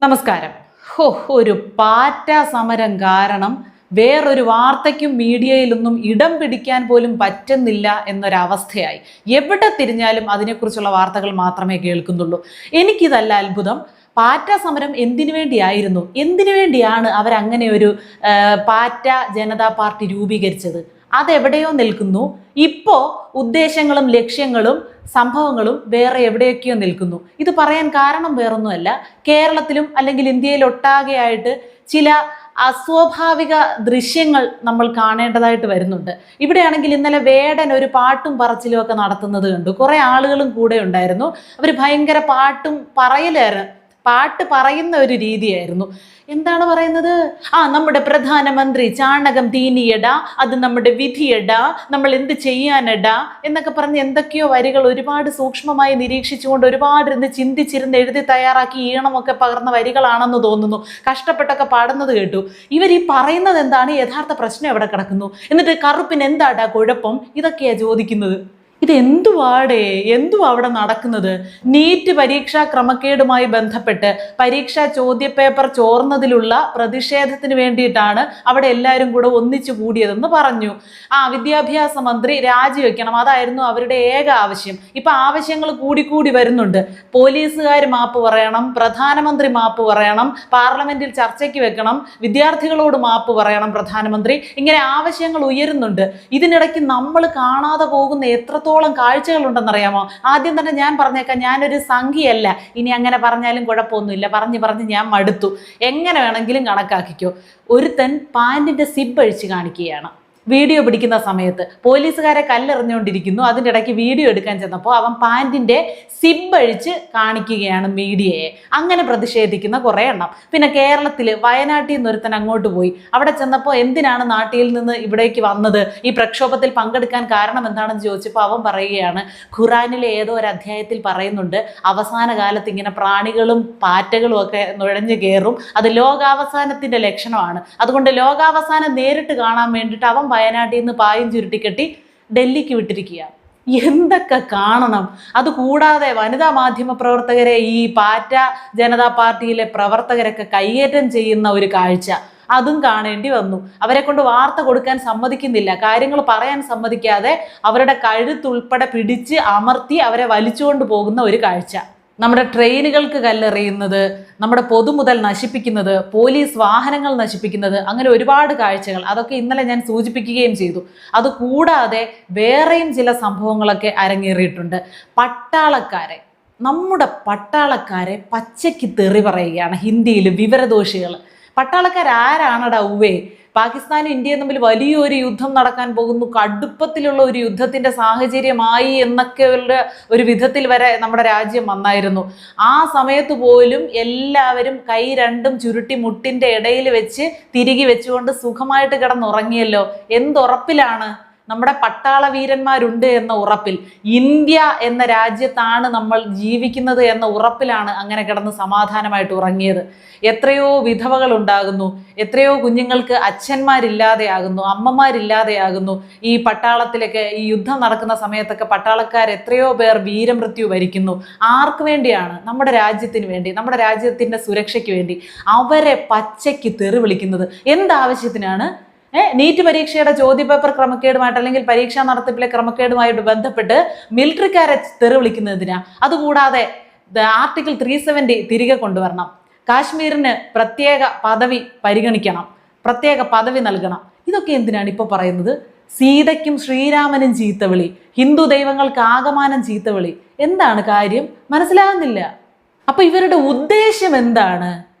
നമസ്കാരം. ഒരു പാറ്റ സമരം കാരണം വേറൊരു വാർത്തയ്ക്കും മീഡിയയിലൊന്നും ഇടം പിടിക്കാൻ പോലും പറ്റുന്നില്ല എന്നൊരവസ്ഥയായി. എവിടെ തിരിഞ്ഞാലും അതിനെക്കുറിച്ചുള്ള വാർത്തകൾ മാത്രമേ കേൾക്കുന്നുള്ളൂ. എനിക്കിതല്ല അത്ഭുതം. പാറ്റ സമരം എന്തിനു വേണ്ടിയായിരുന്നു? എന്തിനു വേണ്ടിയാണ് അവരങ്ങനെ ഒരു പാറ്റ ജനതാ പാർട്ടി രൂപീകരിച്ചത്? അതെവിടെയോ നിൽക്കുന്നു. ഇപ്പോ ഉദ്ദേശങ്ങളും ലക്ഷ്യങ്ങളും സംഭവങ്ങളും വേറെ എവിടെയൊക്കെയോ നിൽക്കുന്നു. ഇത് പറയാൻ കാരണം വേറൊന്നുമല്ല, കേരളത്തിലും അല്ലെങ്കിൽ ഇന്ത്യയിലൊട്ടാകെയായിട്ട് ചില അസ്വാഭാവിക ദൃശ്യങ്ങൾ നമ്മൾ കാണേണ്ടതായിട്ട് വരുന്നുണ്ട്. ഇവിടെയാണെങ്കിൽ ഇന്നലെ വേടൻ ഒരു പാട്ടും പറച്ചിലും ഒക്കെ നടത്തുന്നത് കണ്ടു. കുറെ ആളുകളും കൂടെ ഉണ്ടായിരുന്നു. അവർ ഭയങ്കര പാട്ട് പറയുന്ന ഒരു രീതിയായിരുന്നു. എന്താണ് പറയുന്നത്? നമ്മുടെ പ്രധാനമന്ത്രി ചാണകം തീനിയടാ, അത് നമ്മുടെ വിധിയടാ, നമ്മൾ എന്ത് ചെയ്യാനടാ എന്നൊക്കെ പറഞ്ഞ് എന്തൊക്കെയോ വരികൾ ഒരുപാട് സൂക്ഷ്മമായി നിരീക്ഷിച്ചുകൊണ്ട് ഒരുപാട് ചിന്തിച്ചിരുന്ന് എഴുതി തയ്യാറാക്കി ഈണമൊക്കെ പകർന്ന വരികളാണെന്ന് തോന്നുന്നു. കഷ്ടപ്പെട്ടൊക്കെ പാടുന്നത് കേട്ടു. ഇവർ ഈ പറയുന്നത് എന്താണ്? യഥാർത്ഥ പ്രശ്നം എവിടെ കിടക്കുന്നു? എന്നിട്ട് കറുപ്പിന് എന്താടാ കുഴപ്പം? ഇതൊക്കെയാ ചോദിക്കുന്നത്. ഇത് എന്തുവാ അവിടെ നടക്കുന്നത്? നീറ്റ് പരീക്ഷാ ക്രമക്കേടുമായി ബന്ധപ്പെട്ട് പരീക്ഷാ ചോദ്യപേപ്പർ ചോർന്നതിലുള്ള പ്രതിഷേധത്തിന് വേണ്ടിയിട്ടാണ് അവിടെ എല്ലാവരും കൂടെ ഒന്നിച്ചു കൂടിയതെന്ന് പറഞ്ഞു. വിദ്യാഭ്യാസ മന്ത്രി രാജിവെക്കണം, അതായിരുന്നു അവരുടെ ഏക ആവശ്യം. ഇപ്പൊ ആവശ്യങ്ങൾ കൂടി വരുന്നുണ്ട്. പോലീസുകാർ മാപ്പ് പറയണം, പ്രധാനമന്ത്രി മാപ്പ് പറയണം, പാർലമെന്റിൽ ചർച്ചയ്ക്ക് വെക്കണം, വിദ്യാർത്ഥികളോട് മാപ്പ് പറയണം പ്രധാനമന്ത്രി. ഇങ്ങനെ ആവശ്യങ്ങൾ ഉയരുന്നുണ്ട്. ഇതിനിടയ്ക്ക് നമ്മൾ കാണാതെ പോകുന്ന എത്രത്തോളം കാഴ്ചകളുണ്ടെന്നറിയാമോ? ആദ്യം തന്നെ ഞാൻ പറഞ്ഞേക്കാം, ഞാനൊരു സംഖ്യയല്ല. ഇനി അങ്ങനെ പറഞ്ഞാലും കുഴപ്പമൊന്നുമില്ല. പറഞ്ഞ് ഞാൻ മടുത്തു. എങ്ങനെ വേണമെങ്കിലും കണക്കാക്കിക്കോ. ഒരുത്തൻ പാൻറിന്റെ സിബ് അഴിച്ച് കാണിക്കുകയാണ് വീഡിയോ പിടിക്കുന്ന സമയത്ത്. പോലീസുകാരെ കല്ലെറിഞ്ഞുകൊണ്ടിരിക്കുന്നു. അതിൻ്റെ ഇടയ്ക്ക് വീഡിയോ എടുക്കാൻ ചെന്നപ്പോൾ അവൻ പാൻറിന്റെ സിബ് അഴിച്ച് കാണിക്കുകയാണ് മീഡിയയെ. അങ്ങനെ പ്രതിഷേധിക്കുന്ന കുറേ എണ്ണം. പിന്നെ കേരളത്തിൽ വയനാട്ടിൽ നിന്ന് ഒരുത്തൻ അങ്ങോട്ട് പോയി. അവിടെ ചെന്നപ്പോൾ എന്തിനാണ് നാട്ടിൽ നിന്ന് ഇവിടേക്ക് വന്നത്, ഈ പ്രക്ഷോഭത്തിൽ പങ്കെടുക്കാൻ കാരണം എന്താണെന്ന് ചോദിച്ചപ്പോൾ അവൻ പറയുകയാണ്, ഖുറാനിലെ ഏതോ ഒരു അധ്യായത്തിൽ പറയുന്നുണ്ട് അവസാന കാലത്ത് ഇങ്ങനെ പ്രാണികളും പാറ്റകളും ഒക്കെ നുഴഞ്ഞു കയറും, അത് ലോകാവസാനത്തിന്റെ ലക്ഷണമാണ്. അതുകൊണ്ട് ലോകാവസാനം നേരിട്ട് കാണാൻ വേണ്ടിയിട്ട് അവൻ വയനാട്ടിൽ നിന്ന് പായും ചുരുട്ടിക്കെട്ടി ഡൽഹിക്ക് വിട്ടിരിക്കുക. എന്തൊക്കെ കാണണം! അതുകൂടാതെ വനിതാ മാധ്യമ പ്രവർത്തകരെ ഈ പാറ്റ ജനതാ പാർട്ടിയിലെ പ്രവർത്തകരൊക്കെ കയ്യേറ്റം ചെയ്യുന്ന ഒരു കാഴ്ച, അതും കാണേണ്ടി വന്നു. അവരെ കൊണ്ട് വാർത്ത കൊടുക്കാൻ സമ്മതിക്കുന്നില്ല, കാര്യങ്ങൾ പറയാൻ സമ്മതിക്കാതെ അവരുടെ കഴുത്തുൾപ്പെടെ പിടിച്ച് അമർത്തി അവരെ വലിച്ചുകൊണ്ട് പോകുന്ന ഒരു കാഴ്ച. നമ്മുടെ ട്രെയിനുകൾക്ക് കല്ലെറിയുന്നത്, നമ്മുടെ പൊതുമുതൽ നശിപ്പിക്കുന്നത്, പോലീസ് വാഹനങ്ങൾ നശിപ്പിക്കുന്നത്, അങ്ങനെ ഒരുപാട് കാഴ്ചകൾ. അതൊക്കെ ഇന്നലെ ഞാൻ സൂചിപ്പിക്കുകയും ചെയ്തു. അതുകൂടാതെ വേറെയും ചില സംഭവങ്ങളൊക്കെ അരങ്ങേറിയിട്ടുണ്ട്. നമ്മുടെ പട്ടാളക്കാരെ പച്ചയ്ക്ക് തെറി പറയുകയാണ് ഹിന്ദിയിൽ വിവരദോഷികൾ. പട്ടാളക്കാരാരാണടാ ഉവ്വേ? പാകിസ്ഥാനും ഇന്ത്യയും തമ്മിൽ വലിയൊരു യുദ്ധം നടക്കാൻ പോകുന്നു, കടുപ്പത്തിലുള്ള ഒരു യുദ്ധത്തിന്റെ സാഹചര്യമായി എന്നൊക്കെ ഒരു വിധത്തിൽ വരെ നമ്മുടെ രാജ്യം വന്നായിരുന്നു. ആ സമയത്ത് പോലും എല്ലാവരും കൈ രണ്ടും ചുരുട്ടി മുട്ടിന്റെ ഇടയിൽ വെച്ച് തിരികെ വെച്ചുകൊണ്ട് സുഖമായിട്ട് കിടന്നുറങ്ങിയല്ലോ. എന്തുറപ്പിലാണ്? നമ്മുടെ പട്ടാള വീരന്മാരുണ്ട് എന്ന ഉറപ്പിൽ, ഇന്ത്യ എന്ന രാജ്യത്താണ് നമ്മൾ ജീവിക്കുന്നത് എന്ന ഉറപ്പിലാണ് അങ്ങനെ കിടന്ന് സമാധാനമായിട്ട് ഉറങ്ങിയത്. എത്രയോ വിധവകൾ ഉണ്ടാകുന്നു, എത്രയോ കുഞ്ഞുങ്ങൾക്ക് അച്ഛന്മാരില്ലാതെയാകുന്നു, അമ്മമാരില്ലാതെയാകുന്നു. ഈ പട്ടാളത്തിലൊക്കെ ഈ യുദ്ധം നടക്കുന്ന സമയത്തൊക്കെ പട്ടാളക്കാർ എത്രയോ പേർ വീരമൃത്യു വരിക്കുന്നു. ആർക്ക് വേണ്ടിയാണ്? നമ്മുടെ രാജ്യത്തിന് വേണ്ടി, നമ്മുടെ രാജ്യത്തിന്റെ സുരക്ഷയ്ക്ക് വേണ്ടി. അവരെ പച്ചയ്ക്ക് തെറി വിളിക്കുന്നത് എന്താവശ്യത്തിനാണ്? നീറ്റ് പരീക്ഷയുടെ ചോദ്യപേപ്പർ ക്രമക്കേടുമായിട്ട് അല്ലെങ്കിൽ പരീക്ഷാ നടത്തിപ്പിലെ ക്രമക്കേടുമായിട്ട് ബന്ധപ്പെട്ട് മിലിറ്ററിക്കാരെ തെറി വിളിക്കുന്നതിനാ. അതുകൂടാതെ ആർട്ടിക്കിൾ 370 തിരികെ കൊണ്ടുവരണം, കാശ്മീരിന് പ്രത്യേക പദവി പരിഗണിക്കണം, പ്രത്യേക പദവി നൽകണം. ഇതൊക്കെ എന്തിനാണ് ഇപ്പോൾ പറയുന്നത്? സീതയ്ക്കും ശ്രീരാമനും ചീത്തവിളി, ഹിന്ദു ദൈവങ്ങൾക്ക് ആകമാനം ചീത്തവിളി. എന്താണ് കാര്യം? മനസ്സിലാകുന്നില്ല. അപ്പൊ ഇവരുടെ ഉദ്ദേശം എന്താണ്?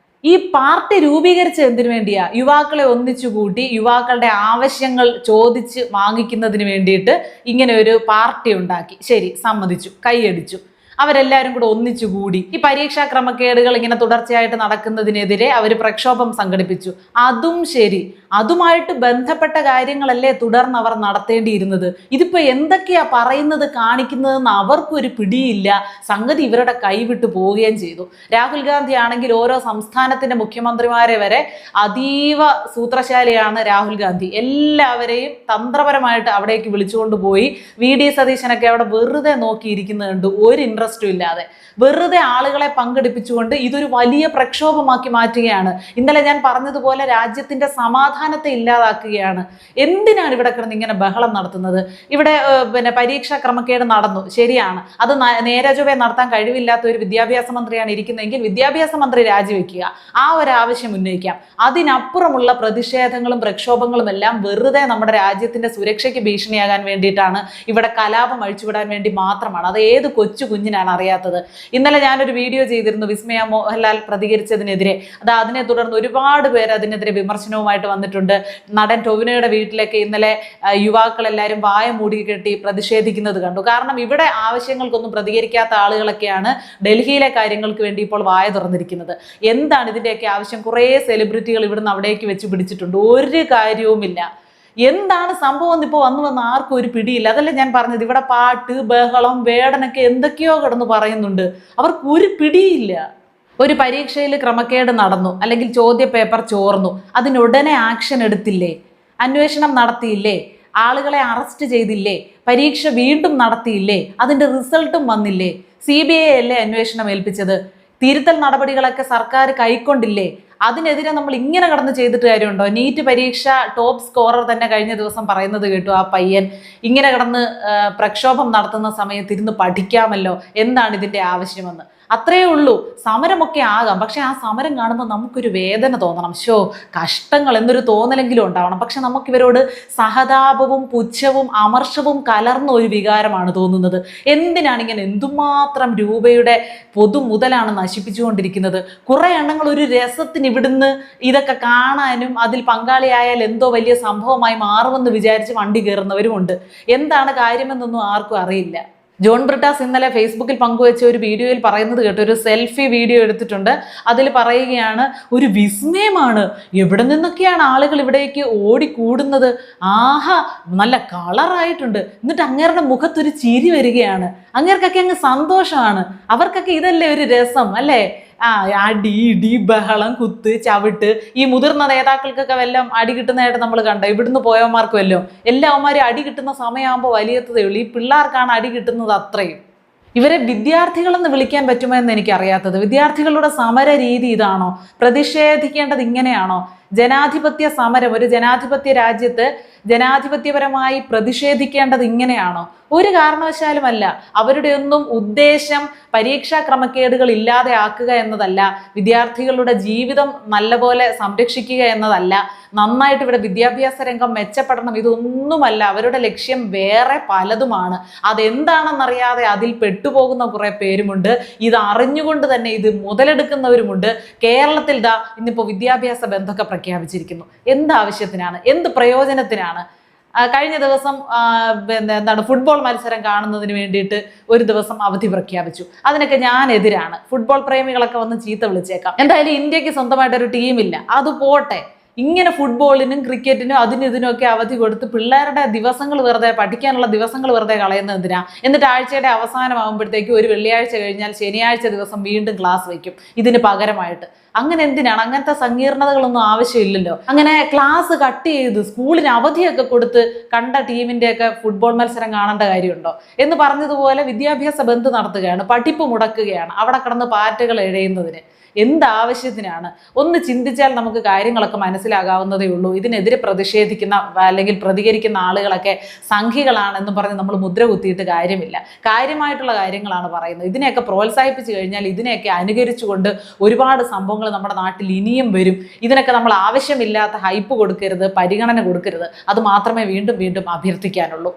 ഈ പാർട്ടി രൂപീകരിച്ച എന്തിനു വേണ്ടിയാ? യുവാക്കളെ ഒന്നിച്ചുകൂട്ടി യുവാക്കളുടെ ആവശ്യങ്ങൾ ചോദിച്ച് വാങ്ങിക്കുന്നതിന് വേണ്ടിയിട്ട് ഇങ്ങനെ ഒരു പാർട്ടി ഉണ്ടാക്കി. ശരി, സമ്മതിച്ചു, കൈയടിച്ചു. അവരെല്ലാവരും കൂടെ ഒന്നിച്ചുകൂടി ഈ പരീക്ഷാ ക്രമക്കേടുകൾ ഇങ്ങനെ തുടർച്ചയായിട്ട് നടക്കുന്നതിനെതിരെ അവർ പ്രക്ഷോഭം സംഘടിപ്പിച്ചു. അതും ശരി, അതുമായിട്ട് ബന്ധപ്പെട്ട കാര്യങ്ങളല്ലേ തുടർന്ന് അവർ നടത്തേണ്ടിയിരുന്നത്. ഇതിപ്പോ എന്തൊക്കെയാ പറയുന്നത് കാണിക്കുന്നതെന്ന് അവർക്കൊരു പിടിയില്ല. സംഗതി ഇവരുടെ കൈവിട്ടു പോവുകയും ചെയ്തു. രാഹുൽ ഗാന്ധി ആണെങ്കിൽ ഓരോ സംസ്ഥാനത്തിന്റെ മുഖ്യമന്ത്രിമാരെ വരെ അതീവ സൂത്രശാലിയാണ് രാഹുൽ ഗാന്ധി. എല്ലാവരെയും തന്ത്രപരമായിട്ട് അവിടേക്ക് വിളിച്ചുകൊണ്ട് പോയി. വി ഡി സതീശനൊക്കെ അവിടെ വെറുതെ നോക്കിയിരിക്കുന്നത് കണ്ടു. ഒരു ഇൻട്രസ്റ്റ് ഇൻട്രസ്റ്റും ഇല്ലാതെ വെറുതെ ആളുകളെ പങ്കെടുപ്പിച്ചുകൊണ്ട് ഇതൊരു വലിയ പ്രക്ഷോഭമാക്കി മാറ്റുകയാണ്. ഇന്നലെ ഞാൻ പറഞ്ഞതുപോലെ രാജ്യത്തിന്റെ സമാധാനത്തെ ഇല്ലാതാക്കുകയാണ്. എന്തിനാണ് ഇവിടെ കിടന്ന് ഇങ്ങനെ ബഹളം നടത്തുന്നത്? ഇവിടെ പരീക്ഷാ ക്രമക്കേട് നടന്നു, ശരിയാണ്. അത് നേരെ ചൊവ്വേ നടത്താൻ കഴിവില്ലാത്ത ഒരു വിദ്യാഭ്യാസ മന്ത്രിയാണ് ഇരിക്കുന്നതെങ്കിൽ വിദ്യാഭ്യാസ മന്ത്രി രാജിവെക്കുക, ആ ഒരു ആവശ്യം ഉന്നയിക്കാം. അതിനപ്പുറമുള്ള പ്രതിഷേധങ്ങളും പ്രക്ഷോഭങ്ങളും എല്ലാം വെറുതെ നമ്മുടെ രാജ്യത്തിന്റെ സുരക്ഷയ്ക്ക് ഭീഷണിയാകാൻ വേണ്ടിയിട്ടാണ്, ഇവിടെ കലാപം അഴിച്ചുവിടാൻ വേണ്ടി മാത്രമാണ്. അത് ഏത് കൊച്ചു കുഞ്ഞിനാണ് അറിയാത്തത്? ഇന്നലെ ഞാനൊരു വീഡിയോ ചെയ്തിരുന്നു വിസ്മയ മോഹൻലാൽ പ്രതികരിച്ചതിനെതിരെ. അതിനെ തുടർന്ന് ഒരുപാട് പേര് അതിനെതിരെ വിമർശനവുമായിട്ട് വന്നിട്ടുണ്ട്. നടൻ ടൊവിനോയുടെ വീട്ടിലൊക്കെ ഇന്നലെ യുവാക്കൾ എല്ലാവരും വായ മൂടി കെട്ടി പ്രതിഷേധിക്കുന്നത് കണ്ടു. കാരണം ഇവിടെ ആവശ്യങ്ങൾക്കൊന്നും പ്രതികരിക്കാത്ത ആളുകളൊക്കെയാണ് ഡൽഹിയിലെ കാര്യങ്ങൾക്ക് വേണ്ടി ഇപ്പോൾ വായ തുറന്നിരിക്കുന്നത്. എന്താണ് ഇതിന്റെയൊക്കെ ആവശ്യം? കുറേ സെലിബ്രിറ്റികൾ ഇവിടുന്ന് അവിടേക്ക് വെച്ച് പിടിച്ചിട്ടുണ്ട്, ഒരു കാര്യവുമില്ല. എന്താണ് സംഭവം എന്ന് ഇപ്പോൾ വന്ന് ആർക്കും ഒരു പിടിയില്ല. അതല്ല ഞാൻ പറഞ്ഞത്, ഇവിടെ പാട്ട് ബഹളം വേടനൊക്കെ എന്തൊക്കെയോ കിടന്ന് പറയുന്നുണ്ട്, അവർക്ക് ഒരു പിടിയില്ല. ഒരു പരീക്ഷയിൽ ക്രമക്കേട് നടന്നു, അല്ലെങ്കിൽ ചോദ്യ പേപ്പർ ചോർന്നു, അതിനുടനെ ആക്ഷൻ എടുത്തില്ലേ? അന്വേഷണം നടത്തിയില്ലേ? ആളുകളെ അറസ്റ്റ് ചെയ്തില്ലേ? പരീക്ഷ വീണ്ടും നടത്തിയില്ലേ? അതിന്റെ റിസൾട്ടും വന്നില്ലേ? CBI അല്ലേ അന്വേഷണം ഏൽപ്പിച്ചത്? തിരുത്തൽ നടപടികളൊക്കെ സർക്കാർ കൈക്കൊണ്ടില്ലേ? അതിനെതിരെ നമ്മൾ ഇങ്ങനെ കടന്ന് ചെയ്തിട്ട് കാര്യമുണ്ടോ? നീറ്റ് പരീക്ഷ ടോപ്പ് സ്കോറർ തന്നെ കഴിഞ്ഞ ദിവസം പറയുന്നത് കേട്ടു, ആ പയ്യൻ ഇങ്ങനെ കടന്ന് പ്രക്ഷോഭം നടത്തുന്ന സമയത്ത് ഇരുന്ന് പഠിക്കാമല്ലോ, എന്താണ് ഇതിന്റെ ആവശ്യമെന്ന്. അത്രയേ ഉള്ളൂ. സമരമൊക്കെ ആകാം, പക്ഷെ ആ സമരം കാണുമ്പോൾ നമുക്കൊരു വേദന തോന്നണം, ഷോ കഷ്ടങ്ങൾ എന്നൊരു തോന്നലെങ്കിലും ഉണ്ടാവണം. പക്ഷെ നമുക്കിവരോട് സഹതാപവും പുച്ഛവും അമർഷവും കലർന്ന ഒരു വികാരമാണ് തോന്നുന്നത്. എന്തിനാണ് ഇങ്ങനെ എന്തുമാത്രം രൂപയുടെ പൊതുമുതലാണ് നശിപ്പിച്ചുകൊണ്ടിരിക്കുന്നത്? കുറെ എണ്ണങ്ങൾ ഒരു രസത്തിന് ഇവിടുന്ന് ഇതൊക്കെ കാണാനും അതിൽ പങ്കാളിയായാൽ എന്തോ വലിയ സംഭവമായി മാറുമെന്ന് വിചാരിച്ച് വണ്ടി കയറുന്നവരുമുണ്ട്. എന്താണ് കാര്യമെന്നൊന്നും ആർക്കും അറിയില്ല. ജോൺ ബ്രിട്ടാസ് ഇന്നലെ ഫേസ്ബുക്കിൽ പങ്കുവെച്ച ഒരു വീഡിയോയിൽ പറയുന്നത് കേട്ടോ, ഒരു സെൽഫി വീഡിയോ എടുത്തിട്ടുണ്ട്. അതിൽ പറയുകയാണ്, ഒരു വിസ്മയമാണ്, എവിടെ നിന്നൊക്കെയാണ് ആളുകൾ ഇവിടേക്ക് ഓടിക്കൂടുന്നത്, ആഹാ നല്ല കളറായിട്ടുണ്ട്. എന്നിട്ട് അങ്ങേരുടെ മുഖത്തൊരു ചിരി വരികയാണ്, അങ്ങേർക്കൊക്കെ അങ്ങ് സന്തോഷമാണ്. അവർക്കൊക്കെ ഇതല്ലേ ഒരു രസം അല്ലേ? അടി ഇടി ബഹളം കുത്ത് ചവിട്ട്. ഈ മുതിർന്ന നേതാക്കൾക്കൊക്കെ വല്ലതും അടി കിട്ടുന്നതായിട്ട് നമ്മൾ കണ്ട, ഇവിടുന്ന് പോയവന്മാർക്ക് വല്ലതും. എല്ലാവന്മാരും അടി കിട്ടുന്ന സമയമാകുമ്പോൾ വലിയത്തതേ ഉള്ളൂ. ഈ പിള്ളേർക്കാണ് അടി കിട്ടുന്നത് അത്രയും. ഇവരെ വിദ്യാർത്ഥികളെന്ന് വിളിക്കാൻ പറ്റുമോ എന്ന് എനിക്കറിയാത്തത്. വിദ്യാർത്ഥികളുടെ സമര രീതി ഇതാണോ? പ്രതിഷേധിക്കേണ്ടത് ഇങ്ങനെയാണോ? ജനാധിപത്യ സമരം, ഒരു ജനാധിപത്യ രാജ്യത്ത് ജനാധിപത്യപരമായി പ്രതിഷേധിക്കേണ്ടത് ഇങ്ങനെയാണോ? ഒരു കാരണവശാലുമല്ല. അവരുടെ ഒന്നും ഉദ്ദേശം പരീക്ഷാ ക്രമക്കേടുകൾ ഇല്ലാതെ ആക്കുക എന്നതല്ല, വിദ്യാർത്ഥികളുടെ ജീവിതം നല്ലപോലെ സംരക്ഷിക്കുക എന്നതല്ല, നന്നായിട്ട് ഇവിടെ വിദ്യാഭ്യാസ രംഗം മെച്ചപ്പെടണം, ഇതൊന്നുമല്ല. അവരുടെ ലക്ഷ്യം വേറെ പലതുമാണ്. അതെന്താണെന്നറിയാതെ അതിൽ പെട്ടുപോകുന്ന കുറെ പേരുമുണ്ട്. ഇത് അറിഞ്ഞുകൊണ്ട് തന്നെ ഇത് മുതലെടുക്കുന്നവരുമുണ്ട്. കേരളത്തിൽ ഇന്നിപ്പോൾ വിദ്യാഭ്യാസ ബന്ധമൊക്കെ പ്രഖ്യാപിച്ചിരിക്കുന്നു. എന്താവശ്യത്തിനാണ്? എന്ത് പ്രയോജനത്തിനാണ്? കഴിഞ്ഞ ദിവസം ഫുട്ബോൾ മത്സരം കാണുന്നതിന് വേണ്ടിയിട്ട് ഒരു ദിവസം അവധി പ്രഖ്യാപിച്ചു. അതിനൊക്കെ ഞാൻ എതിരാണ്. ഫുട്ബോൾ പ്രേമികളൊക്കെ വന്ന് ചീത്ത വിളിച്ചേക്കാം. എന്തായാലും ഇന്ത്യക്ക് സ്വന്തമായിട്ടൊരു ടീമില്ല, അത് പോട്ടെ. ഇങ്ങനെ ഫുട്ബോളിനും ക്രിക്കറ്റിനും അതിനും ഇതിനൊക്കെ അവധി കൊടുത്ത് പിള്ളേരുടെ ദിവസങ്ങൾ വെറുതെ, പഠിക്കാനുള്ള ദിവസങ്ങൾ വെറുതെ കളയുന്നത് എന്തിനാ? എന്നിട്ട് ആഴ്ചയുടെ അവസാനമാകുമ്പോഴത്തേക്കും ഒരു വെള്ളിയാഴ്ച കഴിഞ്ഞാൽ ശനിയാഴ്ച ദിവസം വീണ്ടും ക്ലാസ് വയ്ക്കും ഇതിന് പകരമായിട്ട്. അങ്ങനെ എന്തിനാണ്? അങ്ങനത്തെ സങ്കീർണതകളൊന്നും ആവശ്യമില്ലല്ലോ. അങ്ങനെ ക്ലാസ് കട്ട് ചെയ്ത് സ്കൂളിന് അവധിയൊക്കെ കൊടുത്ത് കണ്ട ടീമിൻ്റെയൊക്കെ ഫുട്ബോൾ മത്സരം കാണേണ്ട കാര്യമുണ്ടോ? എന്ന് പറഞ്ഞതുപോലെ വിദ്യാഭ്യാസ ബന്ദ് നടത്തുകയാണ്, പഠിപ്പ് മുടക്കുകയാണ്, അവിടെ കിടന്ന് പാറ്റുകൾ എഴയുന്നതിന്. എന്താവശ്യത്തിനാണ്? ഒന്ന് ചിന്തിച്ചാൽ നമുക്ക് കാര്യങ്ങളൊക്കെ മനസ്സിലാകാവുന്നതേ ഉള്ളൂ. ഇതിനെതിരെ പ്രതിഷേധിക്കുന്ന അല്ലെങ്കിൽ പ്രതികരിക്കുന്ന ആളുകളൊക്കെ സംഘികളാണെന്ന് പറഞ്ഞ് നമ്മൾ മുദ്ര കുത്തിയിട്ട് കാര്യമില്ല. കാര്യമായിട്ടുള്ള കാര്യങ്ങളാണ് പറയുന്നത്. ഇതിനെയൊക്കെ പ്രോത്സാഹിപ്പിച്ചു കഴിഞ്ഞാൽ, ഇതിനെയൊക്കെ അനുകരിച്ചുകൊണ്ട് ഒരുപാട് സംഭവങ്ങൾ നമ്മുടെ നാട്ടിൽ ഇനിയും വരും. ഇതിനൊക്കെ നമ്മൾ ആവശ്യമില്ലാത്ത ഹൈപ്പ് കൊടുക്കരുത്, പരിഗണന കൊടുക്കരുത്. അത് മാത്രമേ വീണ്ടും വീണ്ടും അഭ്യർത്ഥിക്കാനുള്ളൂ.